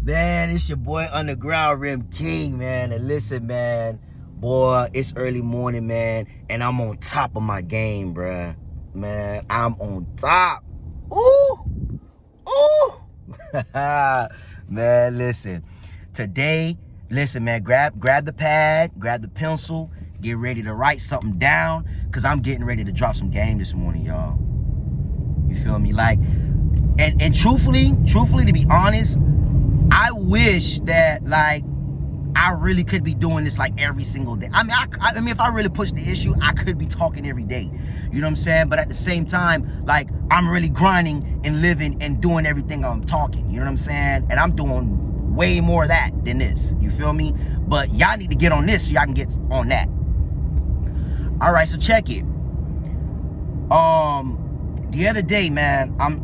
Man, it's your boy Underground Rim King, man. And listen, man, boy, it's early morning, man, and I'm on top of my game, bruh. Man, I'm on top. Ooh, ooh. Man, listen. Today, listen, man, grab the pad, grab the pencil, get ready to write something down, because I'm getting ready to drop some game this morning, y'all. You feel me? Like, and truthfully, to be honest, I wish that, like, I really could be doing this like every single day. I mean, if I really push the issue, I could be talking every day. You know what I'm saying? But at the same time, like, I'm really grinding and living and doing everything I'm talking. You know what I'm saying? And I'm doing way more of that than this. You feel me? But y'all need to get on this so y'all can get on that. All right, so check it. The other day, man, I'm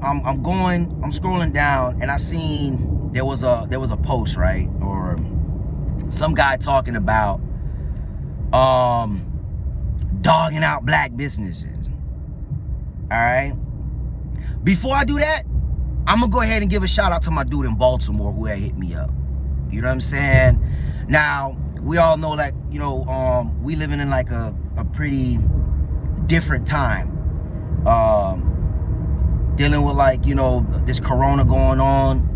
scrolling down, and I seen there was a post, right, or some guy talking about dogging out black businesses. All right. Before I do that, I'm gonna go ahead and give a shout out to my dude in Baltimore who had hit me up. You know what I'm saying? Now, we all know, like, you know, we living in like a pretty different time. Dealing with, like, you know, this corona going on,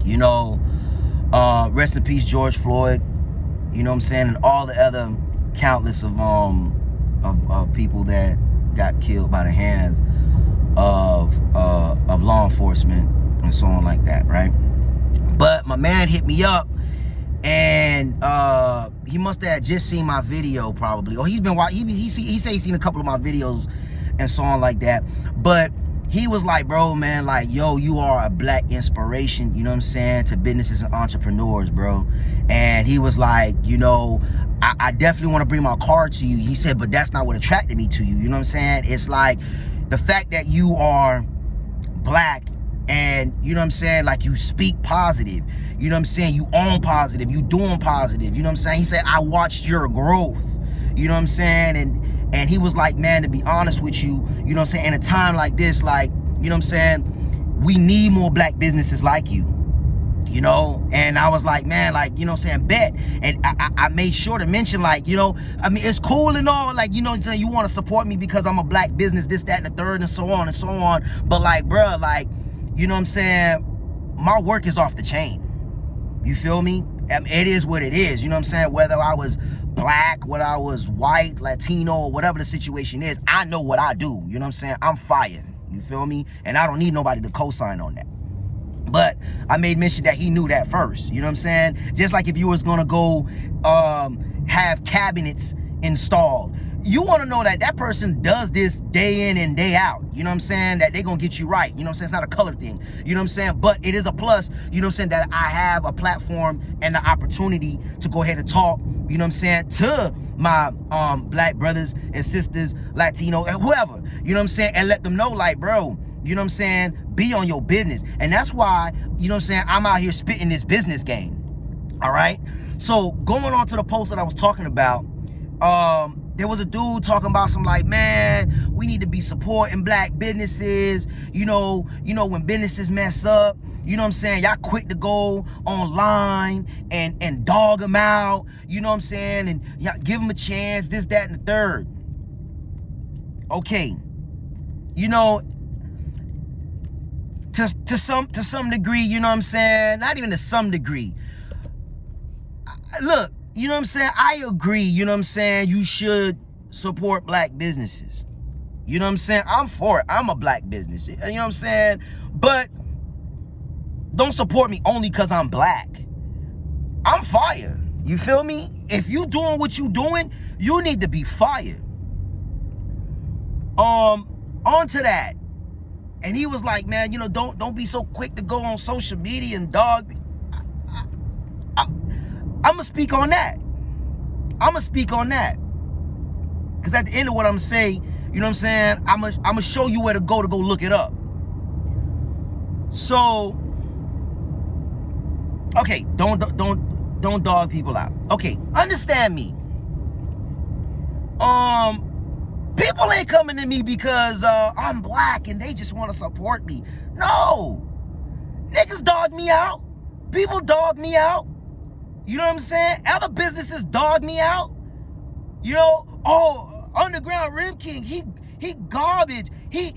you know, rest in peace George Floyd, you know what I'm saying, and all the other countless of people that got killed by the hands of law enforcement and so on like that, right? But my man hit me up, and he must have just seen my video probably, or he's been watching. He said he's seen a couple of my videos and so on like that, but he was like, bro, man, like, yo, you are a black inspiration, you know what I'm saying, to businesses and entrepreneurs, bro. And he was like, you know, I definitely want to bring my card to you. He said, but that's not what attracted me to you. You know what I'm saying? It's like the fact that you are black, and, you know what I'm saying, like, you speak positive, you know what I'm saying, you own positive, you doing positive, you know what I'm saying. He said, I watched your growth, you know what I'm saying, and he was like, man, to be honest with you, you know what I'm saying, in a time like this, like, you know what I'm saying, we need more black businesses like you, you know. And I was like, man, like, you know what I'm saying, bet. And I made sure to mention, like, you know, I mean, it's cool and all, like, you know what I'm saying, you want to support me because I'm a black business, this, that, and the third, and so on and so on. But, like, bruh, like, you know what I'm saying, my work is off the chain. You feel me? I mean, it is what it is, you know what I'm saying? Whether I was black, whether I was white, Latino, or whatever the situation is, I know what I do, you know what I'm saying? I'm fire, you feel me? And I don't need nobody to co-sign on that. But I made mention that he knew that first, you know what I'm saying? Just like if you was gonna go have cabinets installed, you want to know that that person does this day in and day out, you know what I'm saying, that they gonna get you right, you know what I'm saying? It's not a color thing, you know what I'm saying? But it is a plus, you know what I'm saying, that I have a platform and the opportunity to go ahead and talk, you know what I'm saying, to my black brothers and sisters, Latino, and whoever, you know what I'm saying, and let them know, like, bro, you know what I'm saying, be on your business. And that's why, you know what I'm saying, I'm out here spitting this business game. All right. So going on to the post that I was talking about, there was a dude talking about some, like, man, we need to be supporting black businesses. You know, when businesses mess up, you know what I'm saying, y'all quick to go online and dog them out, you know what I'm saying, and y'all give them a chance, this, that, and the third. Okay. You know, to some degree, you know what I'm saying, not even to some degree. Look, you know what I'm saying, I agree, you know what I'm saying, you should support black businesses. You know what I'm saying? I'm for it. I'm a black business. You know what I'm saying? But don't support me only because I'm black. I'm fire. You feel me? If you doing what you doing, you need to be fired. On to that. And he was like, man, you know, don't be so quick to go on social media and dog. I'm going to speak on that. Because at the end of what I'm saying, you know what I'm saying, I'm going to show you where to go look it up. So, okay, don't dog people out. Okay, understand me. People ain't coming to me because I'm black and they just want to support me. No. Niggas dog me out. People dog me out. You know what I'm saying? Other businesses dog me out. You know, oh, Underground Rim King, he garbage. He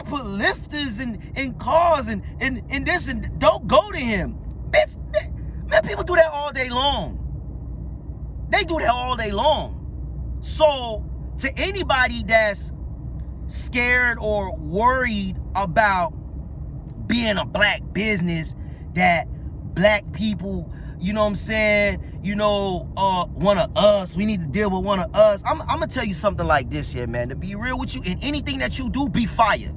put lifters in cars and this, and don't go to him. Bitch, man, people do that all day long. They do that all day long. So to anybody that's scared or worried about being a black business, that black people, you know what I'm saying, you know, one of us, we need to deal with one of us. I'm gonna tell you something like this here, man. To be real with you, in anything that you do, be fire.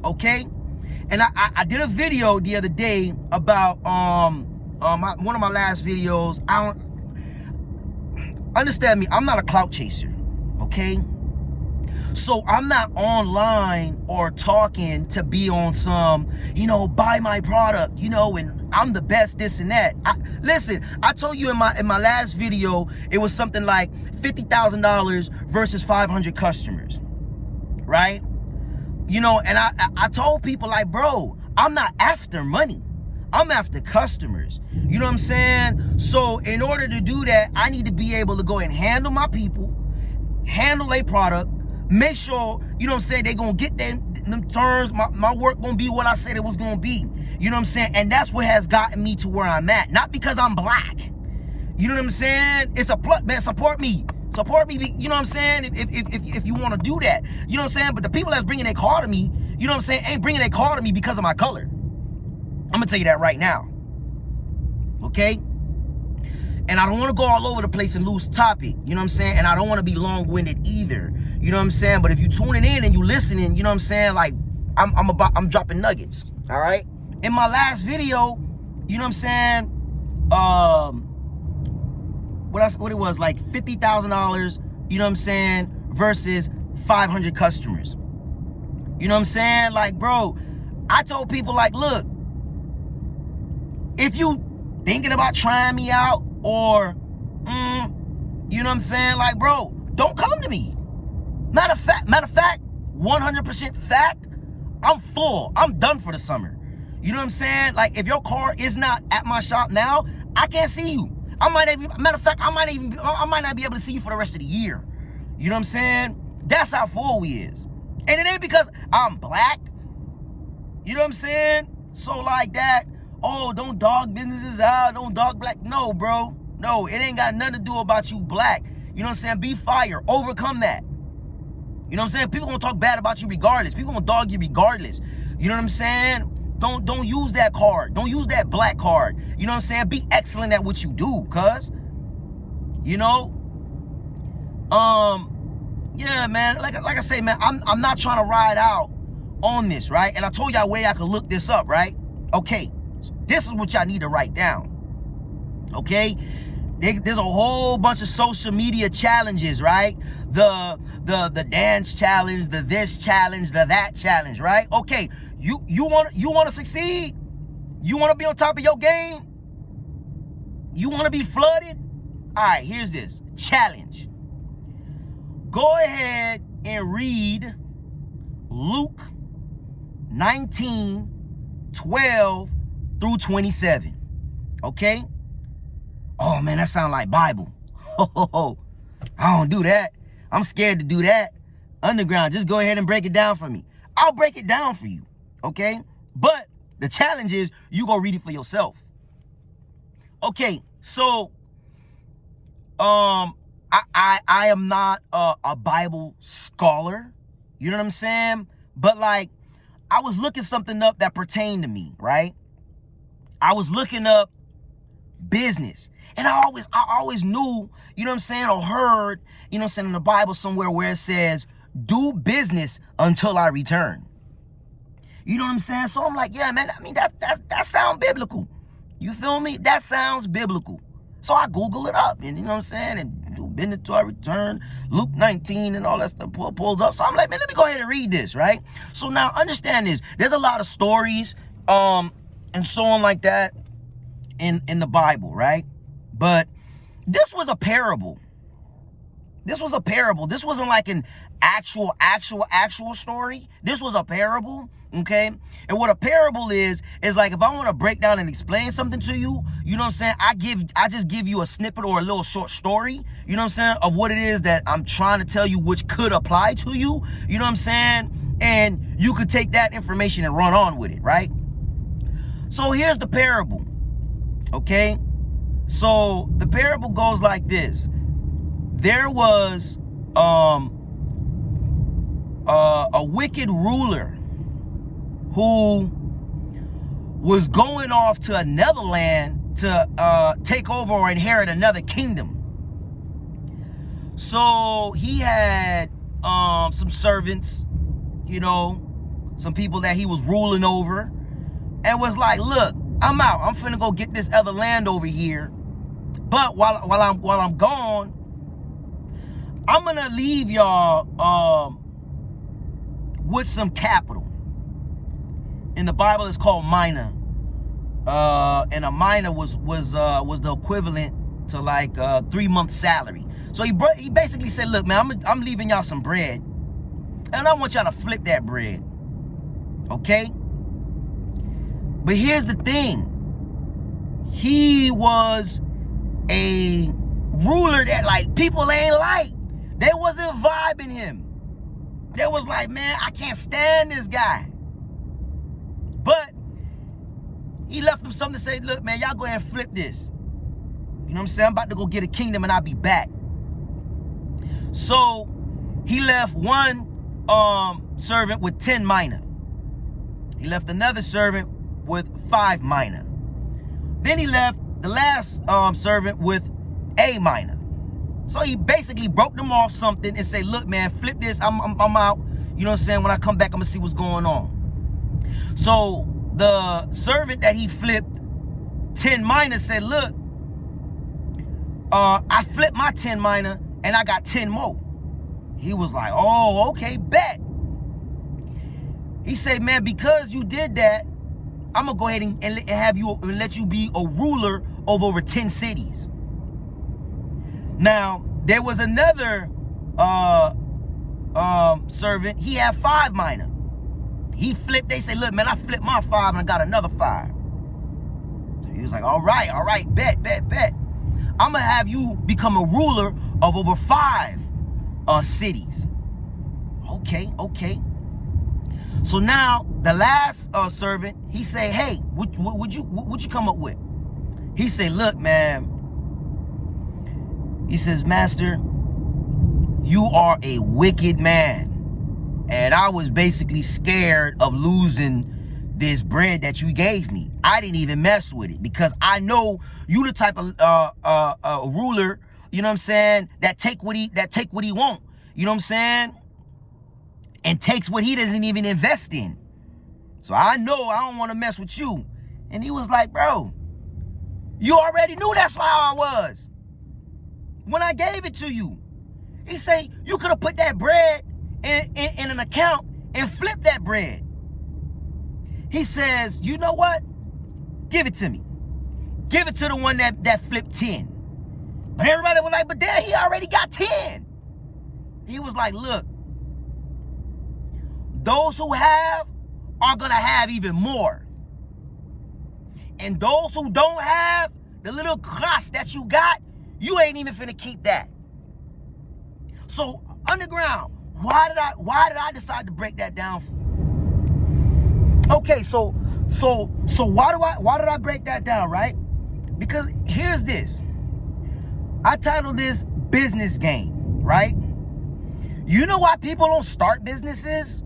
Okay? And I did a video the other day about one of my last videos. I don't understand me, I'm not a clout chaser, okay? So I'm not online or talking to be on some, you know, buy my product, you know, and I'm the best, this and that. Listen, I told you in my last video, it was something like $50,000 versus 500 customers, right? You know, and I told people like, bro, I'm not after money. I'm after customers. You know what I'm saying? So in order to do that, I need to be able to go and handle my people, handle a product, make sure, you know what I'm saying, they gonna get them terms, my work gonna be what I said it was gonna be. You know what I'm saying? And that's what has gotten me to where I'm at. Not because I'm black. You know what I'm saying? It's a plus, man, support me. Support me, you know what I'm saying, if you want to do that. You know what I'm saying? But the people that's bringing their car to me, you know what I'm saying, ain't bringing their car to me because of my color. I'm going to tell you that right now. Okay? And I don't want to go all over the place and lose topic. You know what I'm saying? And I don't want to be long-winded either. You know what I'm saying? But if you tuning in and you listening, you know what I'm saying? Like, I'm dropping nuggets. All right? In my last video, you know what I'm saying? What it was, like $50,000, you know what I'm saying, versus 500 customers. You know what I'm saying? Like, bro, I told people, like, look, if you thinking about trying me out or, you know what I'm saying? Like, bro, don't come to me. Matter of fact, 100% fact, I'm full. I'm done for the summer. You know what I'm saying? Like, if your car is not at my shop now, I can't see you. Matter of fact, I might not be able to see you for the rest of the year. You know what I'm saying? That's how full we is. And it ain't because I'm black. You know what I'm saying? So like that, oh, don't dog businesses out, don't dog black. No, bro. No, it ain't got nothing to do about you black. You know what I'm saying? Be fire. Overcome that. You know what I'm saying? People gonna talk bad about you regardless. People gonna dog you regardless. You know what I'm saying? Don't use that card. Don't use that black card. You know what I'm saying? Be excellent at what you do, cuz. You know? Yeah, man. Like I say, man, I'm not trying to ride out on this, right? And I told y'all where I could look this up, right? Okay. This is what y'all need to write down. Okay? There's a whole bunch of social media challenges, right? The dance challenge, the this challenge, the that challenge, right? Okay, you want to succeed? You want to be on top of your game? You want to be flooded? All right, here's this challenge. Go ahead and read Luke 19:12 through 27. Okay? Oh, man, that sounds like Bible. I don't do that. I'm scared to do that. Underground, just go ahead and break it down for me. I'll break it down for you, okay? But the challenge is you go read it for yourself. Okay, so I am not a Bible scholar. You know what I'm saying? But like, I was looking something up that pertained to me, right? I was looking up business. And I always knew, you know what I'm saying, or heard, you know what I'm saying, in the Bible somewhere where it says, do business until I return. You know what I'm saying? So I'm like, yeah, man, I mean, that sounds biblical. You feel me? That sounds biblical. So I Google it up, and you know what I'm saying, and do business until I return, Luke 19 and all that stuff pulls up. So I'm like, man, let me go ahead and read this, right? So now understand this. There's a lot of stories, and so on like that in the Bible, right? But this was a parable. This was a parable. This wasn't like an actual story. This was a parable. Okay? And what a parable is like if I want to break down and explain something to you, you know what I'm saying? I just give you a snippet or a little short story, you know what I'm saying, of what it is that I'm trying to tell you, which could apply to you, you know what I'm saying? And you could take that information and run on with it, right? So here's the parable, okay? So the parable goes like this. There was a wicked ruler who was going off to another land to take over or inherit another kingdom. So he had some servants, you know, some people that he was ruling over, and was like, look, I'm out. I'm finna go get this other land over here. But while I'm gone, I'm gonna leave y'all with some capital. In the Bible, it's called mina, and a mina was the equivalent to like 3 months' salary. So he basically said, "Look, man, I'm leaving y'all some bread, and I want y'all to flip that bread, okay?" But here's the thing: he was a ruler that like people ain't like. They wasn't vibing him. They was like, man, I can't stand this guy. But he left them something to say, look, man, y'all go ahead and flip this. You know what I'm saying? I'm about to go get a kingdom and I'll be back. So he left one servant with 10 mina. He left another servant with 5 mina. Then he left the last servant with a mina. So he basically broke them off something and say, look, man, flip this. I'm out. You know what I'm saying? When I come back, I'm going to see what's going on. So the servant that he flipped 10 mina said, look, I flipped my 10 mina and I got 10 more. He was like, oh, okay, bet. He said, man, because you did that, I'm going to go ahead and have you and let you be a ruler of over 10 cities. Now, there was another servant. He had 5 mina. He flipped. They said, look, man, I flipped my 5 and I got another 5. So he was like, all right, bet. I'm going to have you become a ruler of over 5 cities. Okay. So now the last servant, he said, hey, what you come up with? He said, look, man. He says, master, you are a wicked man. And I was basically scared of losing this bread that you gave me. I didn't even mess with it because I know you the type of ruler, you know what I'm saying, that take what he want, you know what I'm saying, and takes what he doesn't even invest in. So I know I don't want to mess with you. And he was like, bro, you already knew that's how I was when I gave it to you. He say, you could have put that bread in an account and flipped that bread. He says, you know what? Give it to me. Give it to the one that flipped 10. But everybody was like, but there he already got 10. He was like, look, those who have are going to have even more. And those who don't have, the little crust that you got, you ain't even finna keep that. So underground, why did I decide to break that down? Okay, so why did I break that down, right? Because here's this. I titled this Business Game, right? You know why people don't start businesses?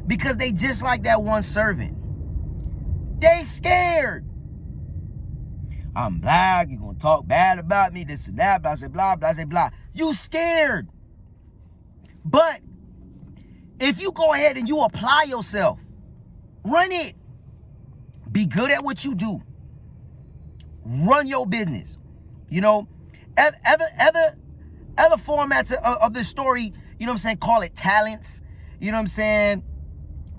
Because they just like that one servant. They scared. I'm black, you're gonna talk bad about me, this and that, blah, blah, blah, blah, blah. You scared. But if you go ahead and you apply yourself, run it. Be good at what you do. Run your business. You know, other formats of this story, you know what I'm saying, call it talents. You know what I'm saying?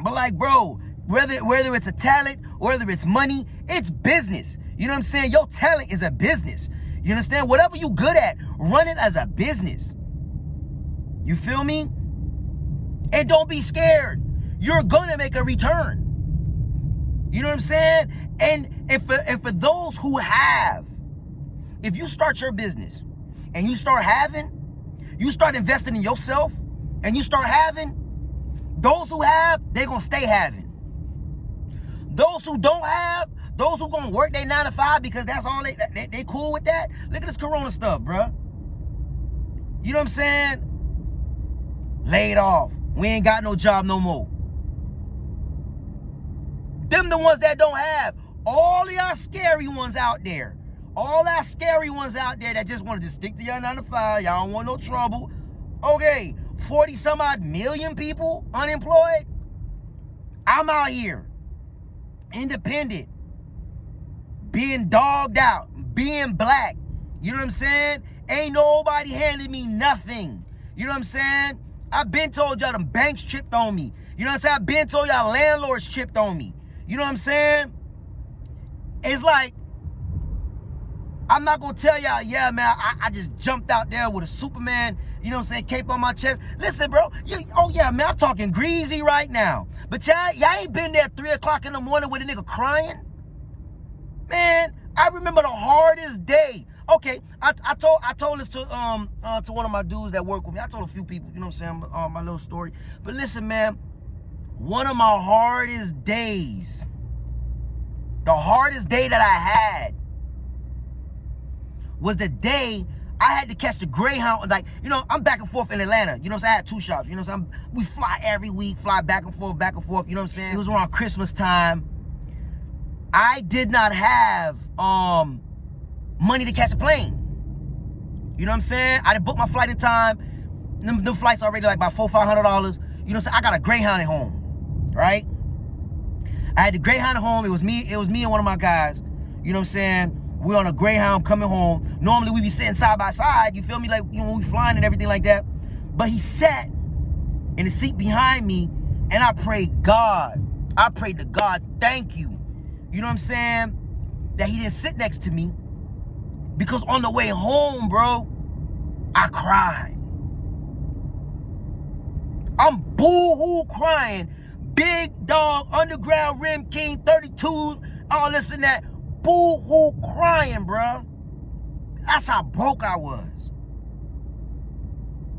But like, bro, whether it's a talent or whether it's money, it's business. You know what I'm saying? Your talent is a business. You understand? Whatever you good at, run it as a business. You feel me? And don't be scared. you're gonna make a return. You know what I'm saying? And for those who have, if you start your business and you start investing in yourself and you start having, those who have, they're gonna stay having. Those who don't have, those who gonna work their 9 to 5 because that's all they cool with that. Look at this corona stuff, bruh. You know what I'm saying? Laid off. We ain't got no job no more. Them the ones that don't have. All y'all scary ones out there. All our scary ones out there that just want to just stick to your 9 to 5. Y'all don't want no trouble. Okay, 40 some odd million people unemployed. I'm out here, independent, being dogged out, being black. You know what I'm saying? Ain't nobody handing me nothing. You know what I'm saying? I've been told y'all them banks tripped on me. You know what I'm saying? I've been told y'all landlords tripped on me. You know what I'm saying? It's like, I'm not going to tell y'all, yeah, man, I just jumped out there with a Superman, you know what I'm saying, cape on my chest. Listen, bro, oh, yeah, man, I'm talking greasy right now. But y'all ain't been there at 3 o'clock in the morning with a nigga crying? Man, I remember the hardest day. Okay, I told this to one of my dudes that work with me. I told a few people, you know what I'm saying, my little story. But listen, man, one of my hardest days, the hardest day that I had was the day I had to catch the Greyhound. Like, you know, I'm back and forth in Atlanta. You know what I'm saying? I had 2 shops. You know what I'm saying? We fly every week, fly back and forth. You know what I'm saying? It was around Christmas time. I did not have money to catch a plane. You know what I'm saying? I didn't book my flight in time. Them flights already like about $400-500. You know what I'm saying? I got a Greyhound at home, right? I had the Greyhound at home. It was me and one of my guys. You know what I'm saying? We're on a Greyhound coming home. Normally we be sitting side by side. You feel me? Like, you know, when we flying and everything like that. But he sat in the seat behind me, and I prayed to God, thank you. You know what I'm saying? That he didn't sit next to me. Because on the way home, bro, I cried. I'm boo-hoo crying. Big dog, underground rim king, 32, all this and that. Boo-hoo crying, bro. That's how broke I was.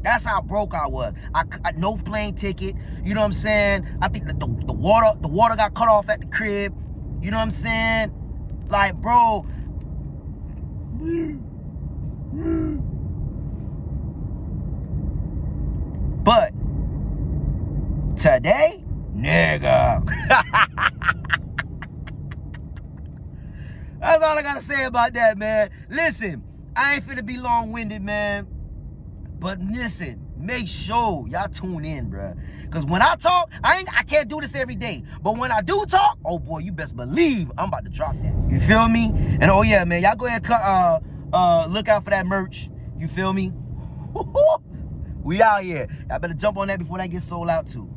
I no plane ticket. You know what I'm saying? I think that the water got cut off at the crib. You know what I'm saying? Like, bro. But today, nigga. That's all I gotta say about that, man. Listen, I ain't finna be long-winded, man. But listen, make sure y'all tune in, bruh. Because when I talk, I can't do this every day. But when I do talk, oh boy, you best believe I'm about to drop that. You feel me? And oh yeah, man, y'all go ahead and look out for that merch. You feel me? We out here. Y'all better jump on that before that gets sold out too.